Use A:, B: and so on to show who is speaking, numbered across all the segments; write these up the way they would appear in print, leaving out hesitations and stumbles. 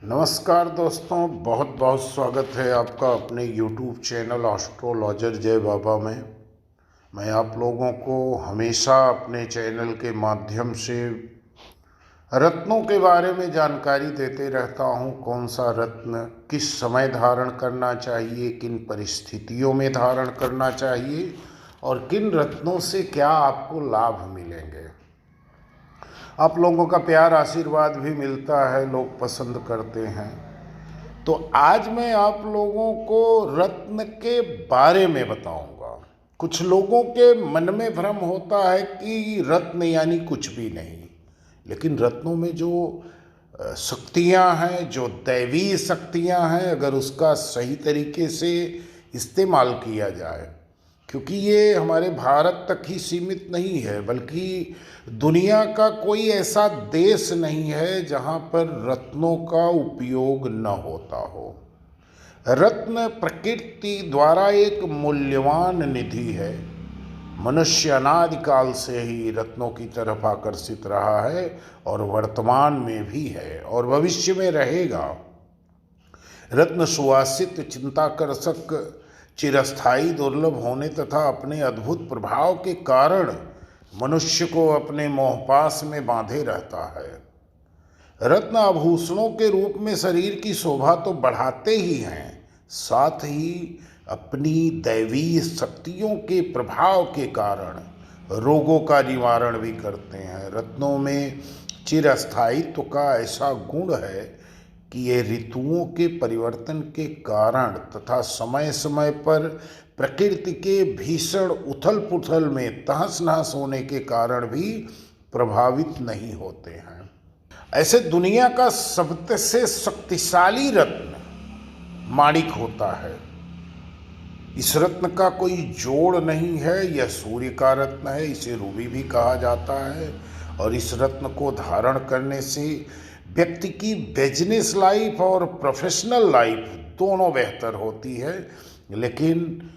A: नमस्कार दोस्तों, बहुत बहुत स्वागत है आपका अपने YouTube चैनल एस्ट्रोलॉजर जय बाबा में। मैं आप लोगों को हमेशा अपने चैनल के माध्यम से रत्नों के बारे में जानकारी देते रहता हूं। कौन सा रत्न किस समय धारण करना चाहिए, किन परिस्थितियों में धारण करना चाहिए और किन रत्नों से क्या आपको लाभ मिलेंगे। आप लोगों का प्यार आशीर्वाद भी मिलता है, लोग पसंद करते हैं। तो आज मैं आप लोगों को रत्न के बारे में बताऊंगा। कुछ लोगों के मन में भ्रम होता है कि रत्न यानी कुछ भी नहीं, लेकिन रत्नों में जो शक्तियां हैं, जो दैवीय शक्तियां हैं, अगर उसका सही तरीके से इस्तेमाल किया जाए, क्योंकि ये हमारे भारत तक ही सीमित नहीं है, बल्कि दुनिया का कोई ऐसा देश नहीं है जहाँ पर रत्नों का उपयोग न होता हो। रत्न प्रकृति द्वारा एक मूल्यवान निधि है। मनुष्य अनादिकाल से ही रत्नों की तरफ आकर्षित रहा है और वर्तमान में भी है और भविष्य में रहेगा। रत्न सुवासित, चिंताकर्षक, चिरस्थायी, दुर्लभ होने तथा अपने अद्भुत प्रभाव के कारण मनुष्य को अपने मोहपाश में बांधे रहता है। रत्न आभूषणों के रूप में शरीर की शोभा तो बढ़ाते ही हैं, साथ ही अपनी दैवीय शक्तियों के प्रभाव के कारण रोगों का निवारण भी करते हैं। रत्नों में चिरस्थायित्व का ऐसा गुण है कि ये ऋतुओं के परिवर्तन के कारण तथा समय समय पर प्रकृति के भीषण उथल पुथल में तहस नहस होने के कारण भी प्रभावित नहीं होते हैं। ऐसे दुनिया का सबसे शक्तिशाली रत्न माणिक होता है। इस रत्न का कोई जोड़ नहीं है, यह सूर्य का रत्न है, इसे रूबी भी कहा जाता है। और इस रत्न को धारण करने से व्यक्ति की बिजनेस लाइफ और प्रोफेशनल लाइफ दोनों बेहतर होती है। लेकिन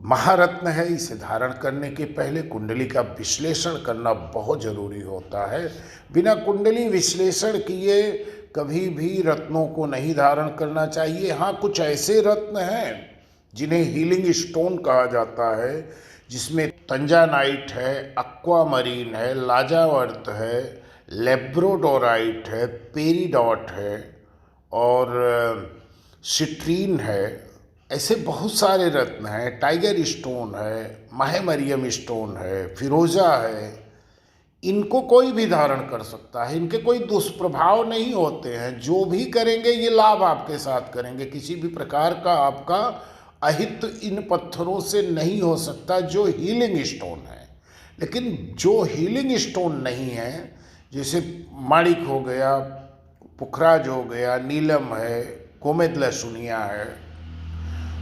A: महारत्न है, इसे धारण करने के पहले कुंडली का विश्लेषण करना बहुत ज़रूरी होता है। बिना कुंडली विश्लेषण किए कभी भी रत्नों को नहीं धारण करना चाहिए। हाँ, कुछ ऐसे रत्न हैं जिन्हें हीलिंग स्टोन कहा जाता है, जिसमें तंजानाइट है, एक्वामरीन है, लाजावर्त है, लेब्रोडोराइट है, पेरीडॉट है और सिट्रीन है। ऐसे बहुत सारे रत्न हैं। टाइगर स्टोन है, माहे मरियम स्टोन है, फिरोजा है। इनको कोई भी धारण कर सकता है, इनके कोई दुष्प्रभाव नहीं होते हैं। जो भी करेंगे ये लाभ आपके साथ करेंगे। किसी भी प्रकार का आपका अहित इन पत्थरों से नहीं हो सकता जो हीलिंग स्टोन है। लेकिन जो हीलिंग स्टोन नहीं है, जैसे माणिक हो गया, पुखराज हो गया, नीलम है, गोमेद लहसुनिया है,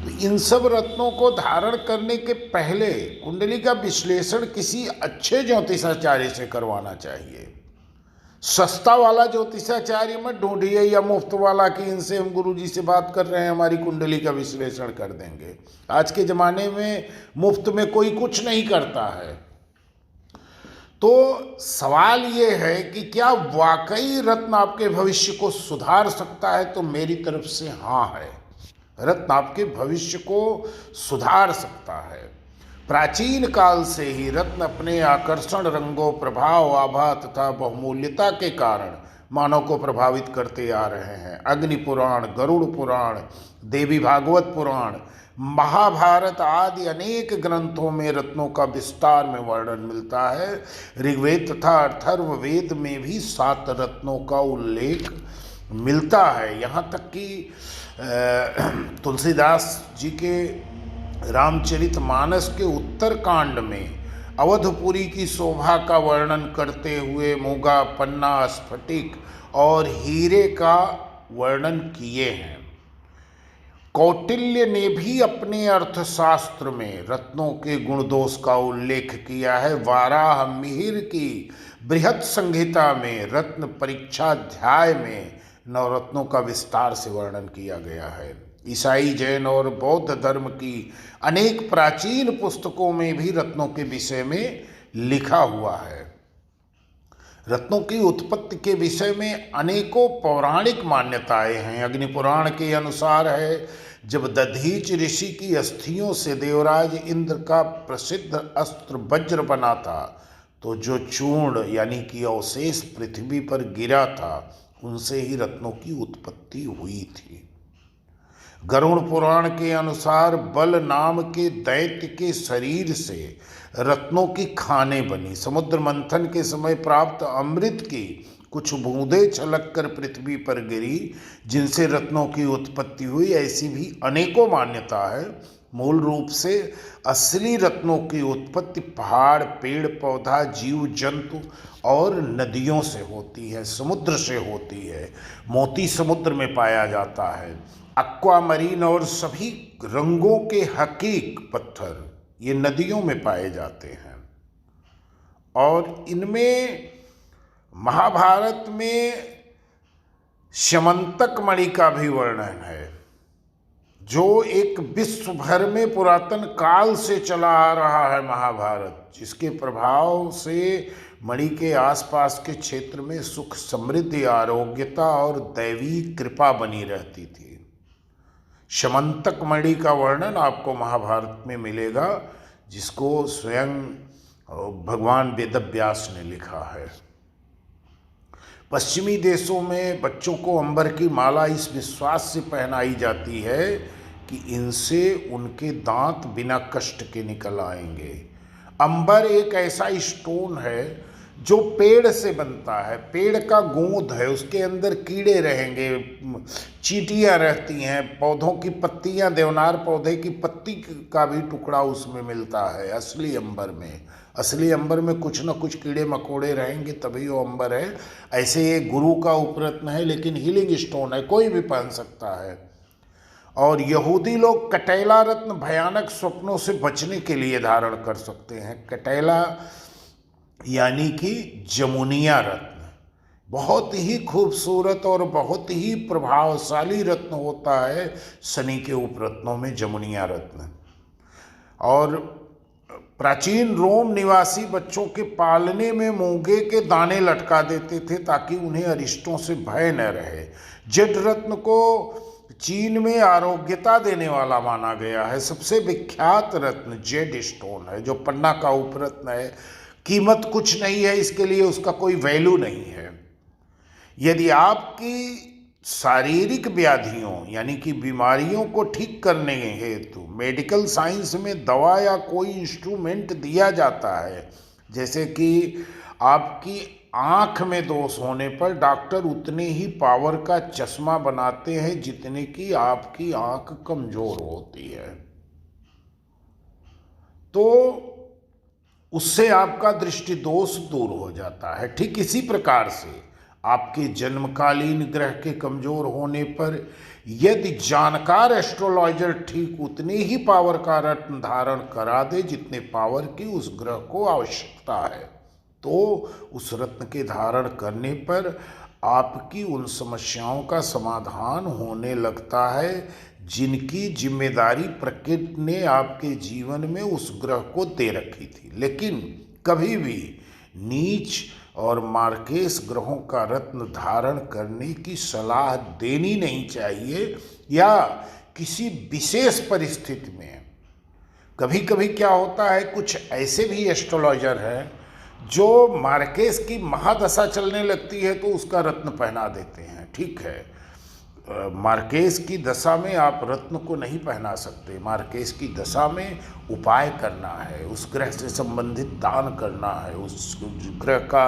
A: तो इन सब रत्नों को धारण करने के पहले कुंडली का विश्लेषण किसी अच्छे ज्योतिषाचार्य से करवाना चाहिए। सस्ता वाला ज्योतिषाचार्य मत ढूंढिए या मुफ्त वाला कि इनसे हम गुरुजी से बात कर रहे हैं, हमारी कुंडली का विश्लेषण कर देंगे। आज के ज़माने में मुफ्त में कोई कुछ नहीं करता है। तो सवाल ये है कि क्या वाकई रत्न आपके भविष्य को सुधार सकता है? तो मेरी तरफ से हाँ है। रत्न आपके भविष्य को सुधार सकता है। प्राचीन काल से ही रत्न अपने आकर्षण, रंगों, प्रभाव, आभा तथा बहुमूल्यता के कारण मानव को प्रभावित करते आ रहे हैं। अग्नि पुराण, गरुड़ पुराण, देवी भागवत पुराण, महाभारत आदि अनेक ग्रंथों में रत्नों का विस्तार में वर्णन मिलता है। ऋग्वेद तथा अथर्ववेद में भी 7 रत्नों का उल्लेख मिलता है। यहाँ तक कि तुलसीदास जी के रामचरितमानस के उत्तरकांड में अवधपुरी की शोभा का वर्णन करते हुए मूंगा, पन्ना, स्फटिक और हीरे का वर्णन किए हैं। कौटिल्य ने भी अपने अर्थशास्त्र में रत्नों के गुण दोष का उल्लेख किया है। वाराह मिहिर की बृहत संहिता में रत्न परीक्षाध्याय में नवरत्नों का विस्तार से वर्णन किया गया है। ईसाई, जैन और बौद्ध धर्म की अनेक प्राचीन पुस्तकों में भी रत्नों के विषय में लिखा हुआ है। रत्नों की उत्पत्ति के विषय में अनेकों पौराणिक मान्यताएं हैं। अग्नि पुराण के अनुसार है, जब दधीच ऋषि की अस्थियों से देवराज इंद्र का प्रसिद्ध अस्त्र वज्र बना था, तो जो चूर्ण यानी कि अवशेष पृथ्वी पर गिरा था, उनसे ही रत्नों की उत्पत्ति हुई थी। गरुड़ पुराण के अनुसार बल नाम के दैत्य के शरीर से रत्नों की खानें बनी। समुद्र मंथन के समय प्राप्त अमृत की कुछ बूंदें छलक कर पृथ्वी पर गिरी, जिनसे रत्नों की उत्पत्ति हुई। ऐसी भी अनेकों मान्यता है। मूल रूप से असली रत्नों की उत्पत्ति पहाड़, पेड़ पौधा, जीव जंतु और नदियों से होती है, समुद्र से होती है। मोती समुद्र में पाया जाता है। एक्वामरीन और सभी रंगों के हकीक पत्थर ये नदियों में पाए जाते हैं। और इनमें महाभारत में स्यमंतक मणि का भी वर्णन है, जो एक विश्व भर में पुरातन काल से चला आ रहा है महाभारत, जिसके प्रभाव से मणि के आसपास के क्षेत्र में सुख, समृद्धि, आरोग्यता और दैवी कृपा बनी रहती थी। स्यमंतक मणि का वर्णन आपको महाभारत में मिलेगा, जिसको स्वयं भगवान वेदव्यास ने लिखा है। पश्चिमी देशों में बच्चों को अंबर की माला इस विश्वास से पहनाई जाती है कि इनसे उनके दांत बिना कष्ट के निकल आएंगे। अंबर एक ऐसा स्टोन है जो पेड़ से बनता है, पेड़ का गोंद है, उसके अंदर कीड़े रहेंगे, चींटियाँ रहती हैं, पौधों की पत्तियाँ, देवनार पौधे की पत्ती का भी टुकड़ा उसमें मिलता है। असली अंबर में कुछ न कुछ कीड़े मकोड़े रहेंगे, तभी वो अंबर है। ऐसे ये गुरु का उपरत्न है, लेकिन हीलिंग स्टोन है, कोई भी पहन सकता है। और यहूदी लोग कटैला रत्न भयानक स्वप्नों से बचने के लिए धारण कर सकते हैं। कटैला यानी कि जमुनिया रत्न बहुत ही खूबसूरत और बहुत ही प्रभावशाली रत्न होता है। शनि के उपरत्नों में जमुनिया रत्न। और प्राचीन रोम निवासी बच्चों के पालने में मूंगे के दाने लटका देते थे ताकि उन्हें अरिष्टों से भय न रहे। जड रत्न को चीन में आरोग्यता देने वाला माना गया है। सबसे विख्यात रत्न जेड स्टोन है, जो पन्ना का उपरत्न है। कीमत कुछ नहीं है इसके लिए, उसका कोई वैल्यू नहीं है। यदि आपकी शारीरिक व्याधियों यानी कि बीमारियों को ठीक करने हेतु मेडिकल साइंस में दवा या कोई इंस्ट्रूमेंट दिया जाता है, जैसे कि आपकी आँख में दोष होने पर डॉक्टर उतने ही पावर का चश्मा बनाते हैं जितने की आपकी आँख कमज़ोर होती है, तो उससे आपका दृष्टि दोष दूर हो जाता है। ठीक इसी प्रकार से आपके जन्मकालीन ग्रह के कमज़ोर होने पर यदि जानकार एस्ट्रोलॉजर ठीक उतनी ही पावर का रत्न धारण करा दे जितने पावर की उस ग्रह को आवश्यकता है, तो उस रत्न के धारण करने पर आपकी उन समस्याओं का समाधान होने लगता है जिनकी जिम्मेदारी प्रकृति ने आपके जीवन में उस ग्रह को दे रखी थी। लेकिन कभी भी नीच और मार्केस ग्रहों का रत्न धारण करने की सलाह देनी नहीं चाहिए, या किसी विशेष परिस्थिति में। कभी कभी क्या होता है, कुछ ऐसे भी एस्ट्रोलॉजर हैं जो मार्केस की महादशा चलने लगती है तो उसका रत्न पहना देते हैं। ठीक है, मार्केस की दशा में आप रत्न को नहीं पहना सकते। मार्केस की दशा में उपाय करना है, उस ग्रह से संबंधित दान करना है, उस ग्रह का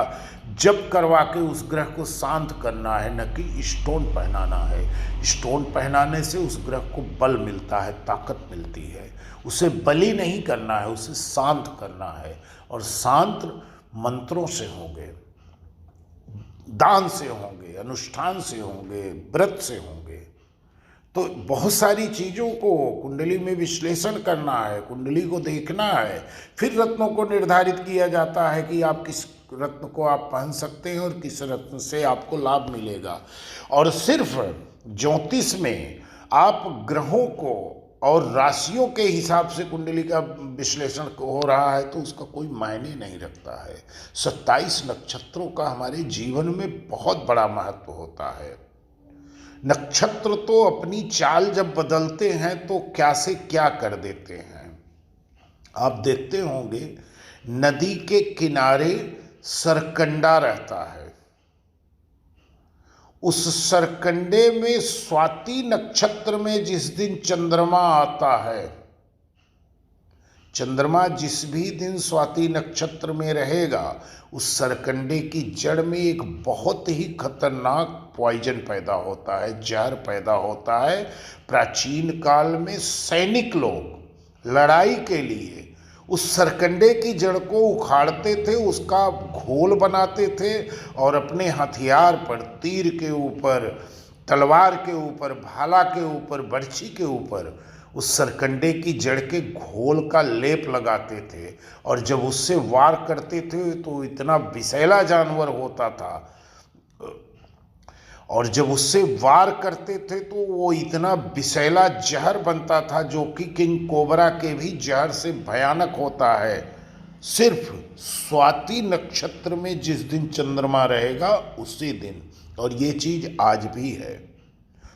A: जप करवा के उस ग्रह को शांत करना है, न कि स्टोन पहनाना है। स्टोन पहनाने से उस ग्रह को बल मिलता है, ताकत मिलती है। उसे बलि नहीं करना है, उसे शांत करना है। और शांत मंत्रों से होंगे, दान से होंगे, अनुष्ठान से होंगे, व्रत से होंगे। तो बहुत सारी चीज़ों को कुंडली में विश्लेषण करना है, कुंडली को देखना है, फिर रत्नों को निर्धारित किया जाता है कि आप किस रत्न को आप पहन सकते हैं और किस रत्न से आपको लाभ मिलेगा। और सिर्फ ज्योतिष में आप ग्रहों को और राशियों के हिसाब से कुंडली का विश्लेषण हो रहा है तो उसका कोई मायने नहीं रखता है। 27 नक्षत्रों का हमारे जीवन में बहुत बड़ा महत्व होता है। नक्षत्र तो अपनी चाल जब बदलते हैं तो क्या से क्या कर देते हैं। आप देखते होंगे नदी के किनारे सरकंडा रहता है, उस सरकंडे में स्वाति नक्षत्र में जिस दिन चंद्रमा आता है, चंद्रमा जिस भी दिन स्वाति नक्षत्र में रहेगा, उस सरकंडे की जड़ में एक बहुत ही खतरनाक पॉइजन पैदा होता है, जहर पैदा होता है। प्राचीन काल में सैनिक लोग लड़ाई के लिए उस सरकंडे की जड़ को उखाड़ते थे, उसका घोल बनाते थे और अपने हथियार पर, तीर के ऊपर, तलवार के ऊपर, भाला के ऊपर, बर्छी के ऊपर उस सरकंडे की जड़ के घोल का लेप लगाते थे। और जब उससे वार करते थे तो इतना विषैला जानवर होता था, और जब उससे वार करते थे तो वो इतना विषैला जहर बनता था जो कि किंग कोबरा के भी जहर से भयानक होता है। सिर्फ स्वाति नक्षत्र में जिस दिन चंद्रमा रहेगा उसी दिन, और ये चीज़ आज भी है।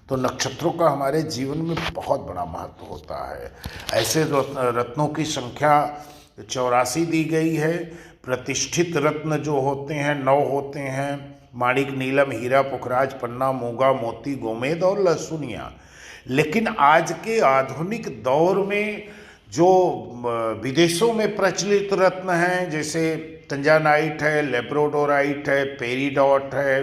A: तो नक्षत्रों का हमारे जीवन में बहुत बड़ा महत्व होता है। ऐसे रत्नों की संख्या 84 दी गई है। प्रतिष्ठित रत्न जो होते हैं 9 होते हैं, माणिक, नीलम, हीरा, पुखराज, पन्ना, मूंगा, मोती, गोमेद और लहसुनिया। लेकिन आज के आधुनिक दौर में जो विदेशों में प्रचलित रत्न हैं, जैसे तंजानाइट है, लेब्रोडोराइट है, पेरीडॉट है,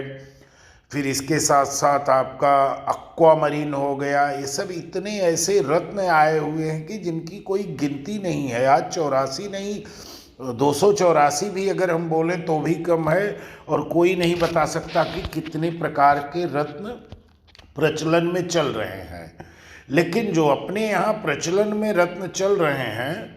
A: फिर इसके साथ साथ आपका एक्वामरीन हो गया, ये सब इतने ऐसे रत्न आए हुए हैं कि जिनकी कोई गिनती नहीं है। आज 84 नहीं, 284 भी अगर हम बोलें तो भी कम है, और कोई नहीं बता सकता कि कितने प्रकार के रत्न प्रचलन में चल रहे हैं। लेकिन जो अपने यहाँ प्रचलन में रत्न चल रहे हैं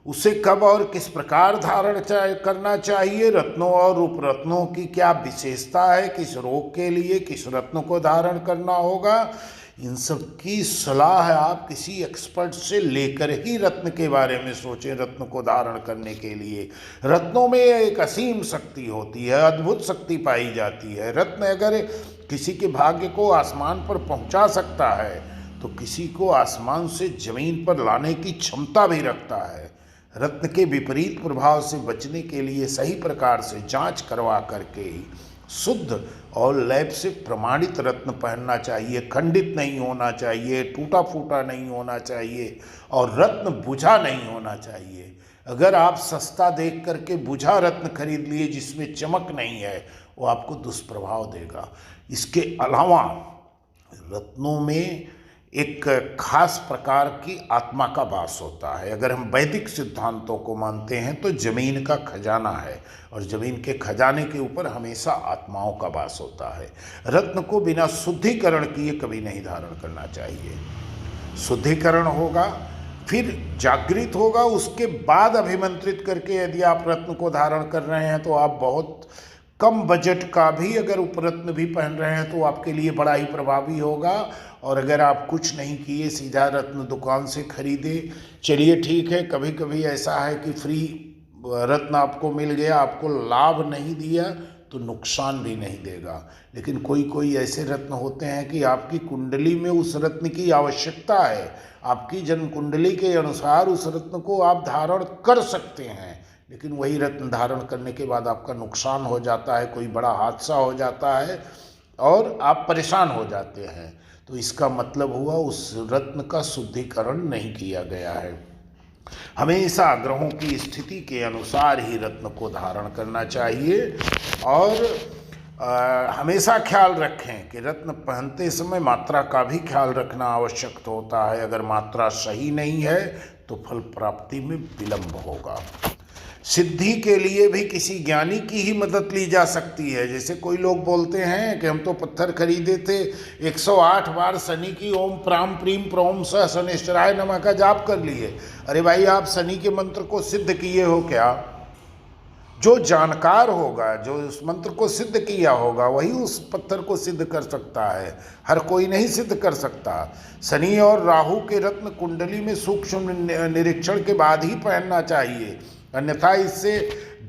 A: उसे कब और किस प्रकार धारण करना चाहिए, रत्नों और उपरत्नों की क्या विशेषता है, किस रोग के लिए किस रत्न को धारण करना होगा, इन सब की सलाह आप किसी एक्सपर्ट से लेकर ही रत्न के बारे में सोचें। रत्न को धारण करने के लिए रत्नों में एक असीम शक्ति होती है, अद्भुत शक्ति पाई जाती है। रत्न अगर किसी के भाग्य को आसमान पर पहुंचा सकता है तो किसी को आसमान से जमीन पर लाने की क्षमता भी रखता है। रत्न के विपरीत प्रभाव से बचने के लिए सही प्रकार से जांच करवा करके ही शुद्ध और लैब से प्रमाणित रत्न पहनना चाहिए। खंडित नहीं होना चाहिए, टूटा फूटा नहीं होना चाहिए, और रत्न बुझा नहीं होना चाहिए। अगर आप सस्ता देख करके बुझा रत्न खरीद लिए जिसमें चमक नहीं है, वो आपको दुष्प्रभाव देगा। इसके अलावा रत्नों में एक खास प्रकार की आत्मा का वास होता है। अगर हम वैदिक सिद्धांतों को मानते हैं तो जमीन का खजाना है, और जमीन के खजाने के ऊपर हमेशा आत्माओं का वास होता है। रत्न को बिना शुद्धिकरण किए कभी नहीं धारण करना चाहिए। शुद्धिकरण होगा, फिर जागृत होगा, उसके बाद अभिमंत्रित करके यदि आप रत्न को धारण कर रहे हैं तो आप बहुत कम बजट का भी अगर उपरत्न भी पहन रहे हैं तो आपके लिए बड़ा ही प्रभावी होगा। और अगर आप कुछ नहीं किए, सीधा रत्न दुकान से खरीदे, चलिए ठीक है, कभी कभी ऐसा है कि फ्री रत्न आपको मिल गया, आपको लाभ नहीं दिया तो नुकसान भी नहीं देगा। लेकिन कोई कोई ऐसे रत्न होते हैं कि आपकी कुंडली में उस रत्न की आवश्यकता है, आपकी जन्म कुंडली के अनुसार उस रत्न को आप धारण कर सकते हैं, लेकिन वही रत्न धारण करने के बाद आपका नुकसान हो जाता है, कोई बड़ा हादसा हो जाता है और आप परेशान हो जाते हैं। तो इसका मतलब हुआ उस रत्न का शुद्धिकरण नहीं किया गया है। हमेशा ग्रहों की स्थिति के अनुसार ही रत्न को धारण करना चाहिए, और हमेशा ख्याल रखें कि रत्न पहनते समय मात्रा का भी ख्याल रखना आवश्यक होता है। अगर मात्रा सही नहीं है तो फल प्राप्ति में विलंब होगा। सिद्धि के लिए भी किसी ज्ञानी की ही मदद ली जा सकती है। जैसे कोई लोग बोलते हैं कि हम तो पत्थर खरीदे थे, 108 बार शनि की ओम प्राम प्रीम प्रोम स शनिश्चराय नमः का जाप कर लिए। अरे भाई, आप शनि के मंत्र को सिद्ध किए हो क्या? जो जानकार होगा, जो उस मंत्र को सिद्ध किया होगा, वही उस पत्थर को सिद्ध कर सकता है। हर कोई नहीं सिद्ध कर सकता। शनि और राहु के रत्न कुंडली में सूक्ष्म निरीक्षण के बाद ही पहनना चाहिए, अन्यथा इससे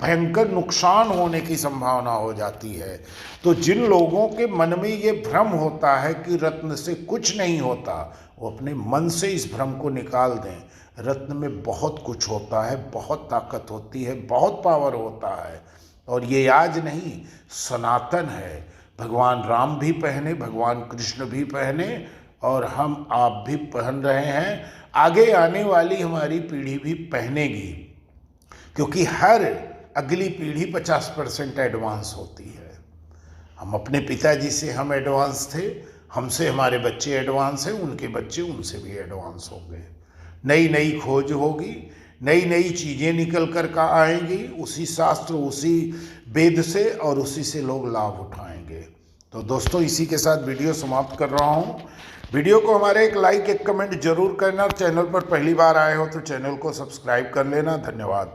A: भयंकर नुकसान होने की संभावना हो जाती है। तो जिन लोगों के मन में ये भ्रम होता है कि रत्न से कुछ नहीं होता, वो अपने मन से इस भ्रम को निकाल दें। रत्न में बहुत कुछ होता है, बहुत ताकत होती है, बहुत पावर होता है, और ये आज नहीं, सनातन है। भगवान राम भी पहने, भगवान कृष्ण भी पहने, और हम आप भी पहन रहे हैं। आगे आने वाली हमारी पीढ़ी भी पहनेगी, क्योंकि हर अगली पीढ़ी 50% एडवांस होती है। हम अपने पिताजी से हम एडवांस थे, हमसे हमारे बच्चे एडवांस हैं, उनके बच्चे उनसे भी एडवांस होंगे। नई नई खोज होगी, नई नई चीज़ें निकल कर का आएंगी, उसी शास्त्र, उसी वेद से, और उसी से लोग लाभ उठाएंगे। तो दोस्तों, इसी के साथ वीडियो समाप्त कर रहा हूँ। वीडियो को हमारे एक लाइक, एक कमेंट जरूर करना। चैनल पर पहली बार आए हो तो चैनल को सब्सक्राइब कर लेना। धन्यवाद।